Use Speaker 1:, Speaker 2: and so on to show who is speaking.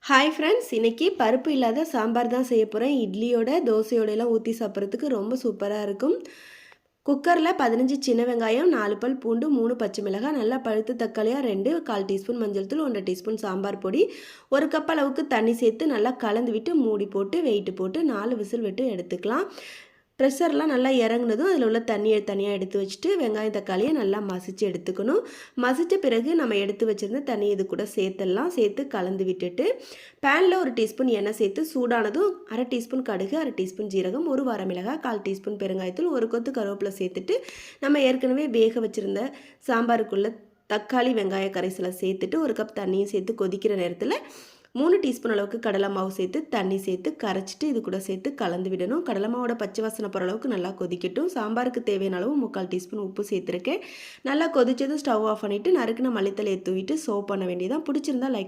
Speaker 1: Hi friends, இன்னைக்கு பருப்பு இல்லாத சாம்பார் தான் செய்ய போகிறேன். இட்லியோட தோசையோடலாம் ஊற்றி சாப்பிட்றதுக்கு ரொம்ப சூப்பராக இருக்கும். குக்கரில் 15 சின்ன வெங்காயம், 4 பல் பூண்டு, 3 பச்சை மிளகாய், நல்லா பழுத்த தக்காளியாக 2, 1/4 டீஸ்பூன் மஞ்சள் தூள், 1 டீஸ்பூன் சாம்பார் பொடி, 1 கப் அளவுக்கு தண்ணி சேர்த்து நல்லா கலந்து விட்டு மூடி போட்டு வெயிட்டு போட்டு 4 விசில் விட்டு எடுத்துக்கலாம். ப்ரெஷர்லாம் நல்லா இறங்குனதும் அதில் உள்ள தண்ணியை தனியாக எடுத்து வச்சுட்டு வெங்காயம் தக்காளியை நல்லா மசிச்சு எடுத்துக்கணும். மசித்த பிறகு நம்ம எடுத்து வச்சுருந்த தண்ணி இது கூட சேர்த்துடலாம். சேர்த்து கலந்து விட்டுட்டு பேனில் 1 டீஸ்பூன் எண்ணெய் சேர்த்து சூடானதும் 1/2 டீஸ்பூன் கடுகு, 1/2 டீஸ்பூன் ஜீரகம், 1 வரமிளகாய், 1/4 டீஸ்பூன் பெருங்காயத்தூள், 1 கொத்து கருவேப்பிலை சேர்த்துட்டு நம்ம ஏற்கனவே வேக வச்சுருந்த சாம்பாருக்குள்ள தக்காளி வெங்காய கரைசலை சேர்த்துட்டு 1 கப் தண்ணியும் சேர்த்து கொதிக்கிற நேரத்தில் 3 டீஸ்பூன் அளவுக்கு கடலை மாவு சேர்த்து தண்ணி சேர்த்து கரைச்சிட்டு இது கூட சேர்த்து கலந்து விடணும். கடலை மாவோட பச்சை வாசனை போகிற அளவுக்கு நல்லா கொதிக்கட்டும். சாம்பாருக்கு தேவையான அளவு 3/4 டீஸ்பூன் உப்பு சேர்த்துருக்கேன். நல்லா கொதிச்சதும் ஸ்டவ் ஆஃப் பண்ணிவிட்டு நறுக்குன மல்லித்தலையை தூவிட்டு சர்வ் பண்ண வேண்டியதான். பிடிச்சிருந்தா லைக்